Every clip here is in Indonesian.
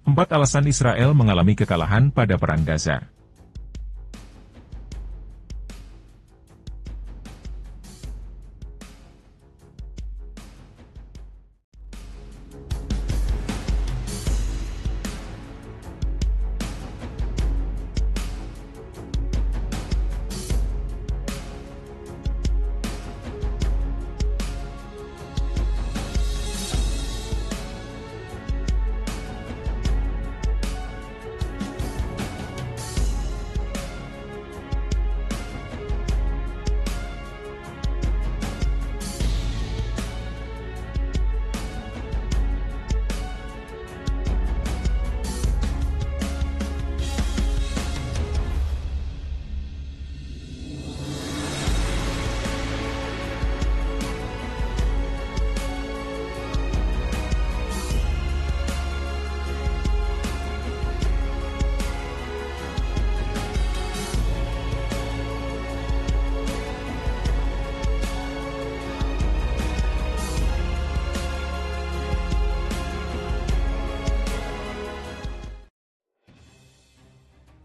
4 alasan Israel mengalami kekalahan pada Perang Gaza.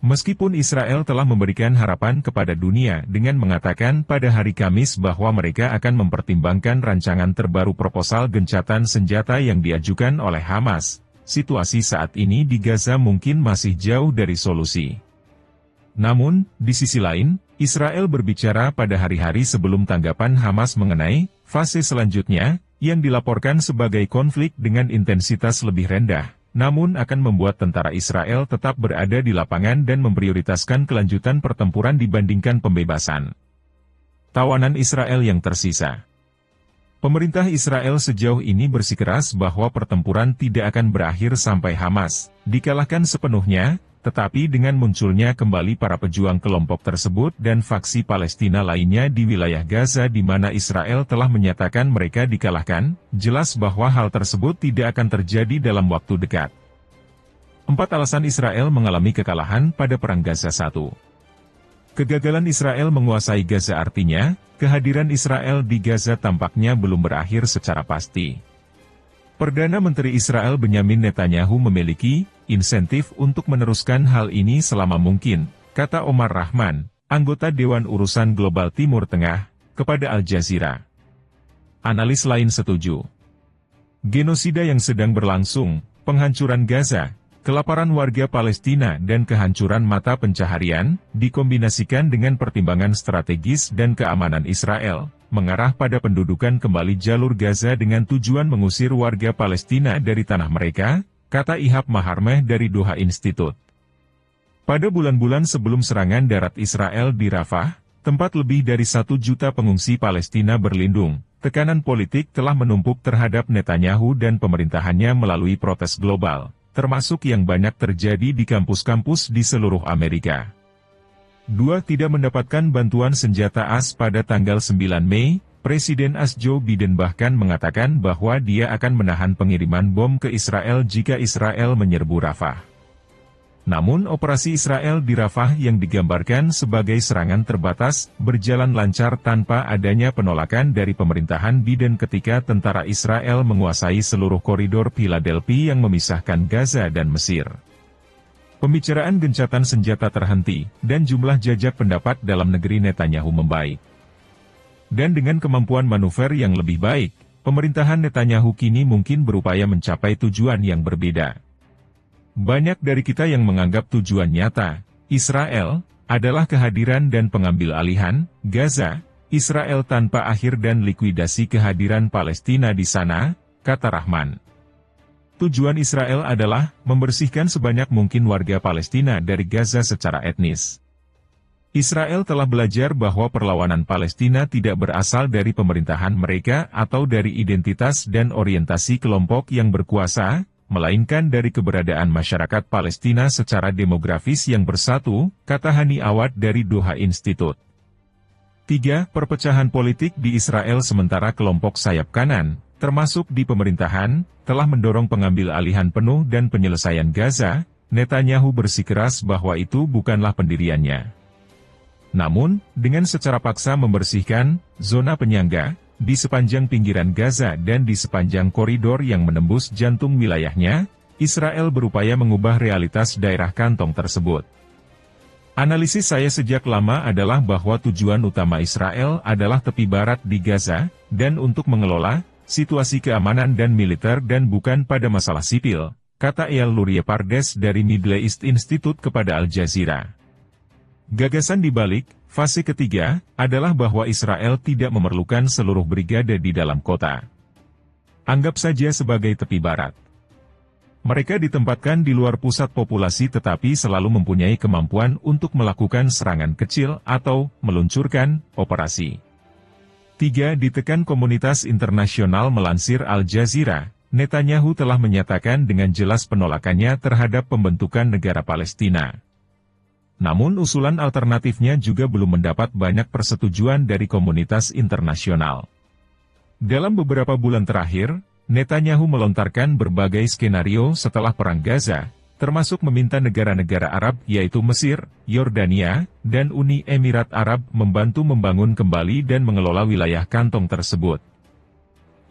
Meskipun Israel telah memberikan harapan kepada dunia dengan mengatakan pada hari Kamis bahwa mereka akan mempertimbangkan rancangan terbaru proposal gencatan senjata yang diajukan oleh Hamas, situasi saat ini di Gaza mungkin masih jauh dari solusi. Namun, di sisi lain, Israel berbicara pada hari-hari sebelum tanggapan Hamas mengenai fase selanjutnya, yang dilaporkan sebagai konflik dengan intensitas lebih rendah, namun akan membuat tentara Israel tetap berada di lapangan dan memprioritaskan kelanjutan pertempuran dibandingkan pembebasan tawanan Israel yang tersisa. Pemerintah Israel sejauh ini bersikeras bahwa pertempuran tidak akan berakhir sampai Hamas dikalahkan sepenuhnya, tetapi dengan munculnya kembali para pejuang kelompok tersebut dan faksi Palestina lainnya di wilayah Gaza di mana Israel telah menyatakan mereka dikalahkan, jelas bahwa hal tersebut tidak akan terjadi dalam waktu dekat. 4 alasan Israel mengalami kekalahan pada Perang Gaza. 1. Kegagalan Israel menguasai Gaza artinya, kehadiran Israel di Gaza tampaknya belum berakhir secara pasti. Perdana Menteri Israel Benyamin Netanyahu memiliki insentif untuk meneruskan hal ini selama mungkin, kata Omar Rahman, anggota Dewan Urusan Global Timur Tengah, kepada Al Jazeera. Analis lain setuju. Genosida yang sedang berlangsung, penghancuran Gaza, kelaparan warga Palestina dan kehancuran mata pencaharian, dikombinasikan dengan pertimbangan strategis dan keamanan Israel, mengarah pada pendudukan kembali jalur Gaza dengan tujuan mengusir warga Palestina dari tanah mereka, kata Ihab Maharmeh dari Doha Institute. Pada bulan-bulan sebelum serangan darat Israel di Rafah, tempat lebih dari 1 juta pengungsi Palestina berlindung, tekanan politik telah menumpuk terhadap Netanyahu dan pemerintahannya melalui protes global, termasuk yang banyak terjadi di kampus-kampus di seluruh Amerika. 2. Tidak mendapatkan bantuan senjata AS pada tanggal 9 Mei, Presiden AS Joe Biden bahkan mengatakan bahwa dia akan menahan pengiriman bom ke Israel jika Israel menyerbu Rafah. Namun operasi Israel di Rafah yang digambarkan sebagai serangan terbatas, berjalan lancar tanpa adanya penolakan dari pemerintahan Biden ketika tentara Israel menguasai seluruh koridor Philadelphia yang memisahkan Gaza dan Mesir. Pembicaraan gencatan senjata terhenti, dan jumlah jajak pendapat dalam negeri Netanyahu membaik. Dan dengan kemampuan manuver yang lebih baik, pemerintahan Netanyahu kini mungkin berupaya mencapai tujuan yang berbeda. Banyak dari kita yang menganggap tujuan nyata, Israel, adalah kehadiran dan pengambil alihan, Gaza, Israel tanpa akhir dan likuidasi kehadiran Palestina di sana, kata Rahman. Tujuan Israel adalah membersihkan sebanyak mungkin warga Palestina dari Gaza secara etnis. Israel telah belajar bahwa perlawanan Palestina tidak berasal dari pemerintahan mereka atau dari identitas dan orientasi kelompok yang berkuasa, melainkan dari keberadaan masyarakat Palestina secara demografis yang bersatu, kata Hani Awad dari Doha Institute. 3. Perpecahan politik di Israel sementara kelompok sayap kanan, termasuk di pemerintahan, telah mendorong pengambil alihan penuh dan penyelesaian Gaza, Netanyahu bersikeras bahwa itu bukanlah pendiriannya. Namun, dengan secara paksa membersihkan zona penyangga di sepanjang pinggiran Gaza dan di sepanjang koridor yang menembus jantung wilayahnya, Israel berupaya mengubah realitas daerah kantong tersebut. Analisis saya sejak lama adalah bahwa tujuan utama Israel adalah tepi barat di Gaza, dan untuk mengelola situasi keamanan dan militer dan bukan pada masalah sipil, kata Eyal Luria Pardes dari Middle East Institute kepada Al Jazeera. Gagasan dibalik fase ketiga adalah bahwa Israel tidak memerlukan seluruh brigade di dalam kota. Anggap saja sebagai tepi barat. Mereka ditempatkan di luar pusat populasi tetapi selalu mempunyai kemampuan untuk melakukan serangan kecil atau meluncurkan operasi. 3. Ditekan komunitas internasional. Melansir Al Jazeera, Netanyahu telah menyatakan dengan jelas penolakannya terhadap pembentukan negara Palestina. Namun usulan alternatifnya juga belum mendapat banyak persetujuan dari komunitas internasional. Dalam beberapa bulan terakhir, Netanyahu melontarkan berbagai skenario setelah Perang Gaza, termasuk meminta negara-negara Arab yaitu Mesir, Yordania, dan Uni Emirat Arab membantu membangun kembali dan mengelola wilayah kantong tersebut.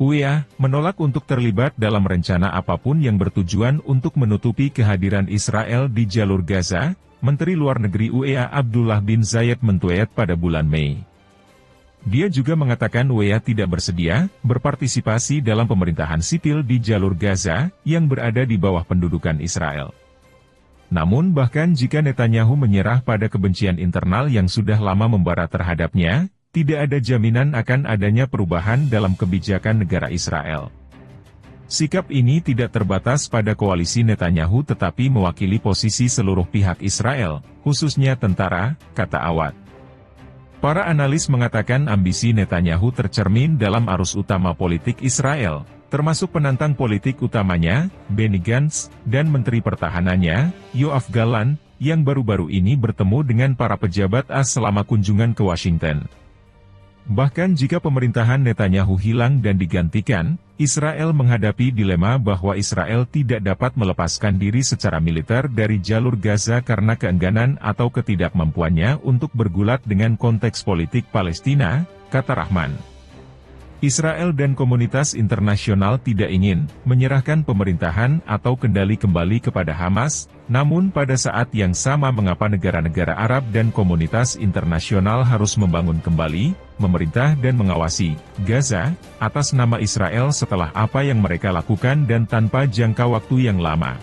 UEA menolak untuk terlibat dalam rencana apapun yang bertujuan untuk menutupi kehadiran Israel di jalur Gaza, Menteri Luar Negeri UEA Abdullah bin Zayed mentweet pada bulan Mei. Dia juga mengatakan UEA tidak bersedia berpartisipasi dalam pemerintahan sipil di jalur Gaza yang berada di bawah pendudukan Israel. Namun bahkan jika Netanyahu menyerah pada kebencian internal yang sudah lama membara terhadapnya, tidak ada jaminan akan adanya perubahan dalam kebijakan negara Israel. Sikap ini tidak terbatas pada koalisi Netanyahu tetapi mewakili posisi seluruh pihak Israel, khususnya tentara, kata Awad. Para analis mengatakan ambisi Netanyahu tercermin dalam arus utama politik Israel, termasuk penantang politik utamanya, Benny Gantz, dan Menteri Pertahanannya, Yoav Gallant, yang baru-baru ini bertemu dengan para pejabat AS selama kunjungan ke Washington. Bahkan jika pemerintahan Netanyahu hilang dan digantikan, Israel menghadapi dilema bahwa Israel tidak dapat melepaskan diri secara militer dari jalur Gaza karena keengganan atau ketidakmampuannya untuk bergulat dengan konteks politik Palestina, kata Rahman. Israel dan komunitas internasional tidak ingin menyerahkan pemerintahan atau kendali kembali kepada Hamas, namun pada saat yang sama mengapa negara-negara Arab dan komunitas internasional harus membangun kembali, memerintah dan mengawasi Gaza atas nama Israel setelah apa yang mereka lakukan dan tanpa jangka waktu yang lama.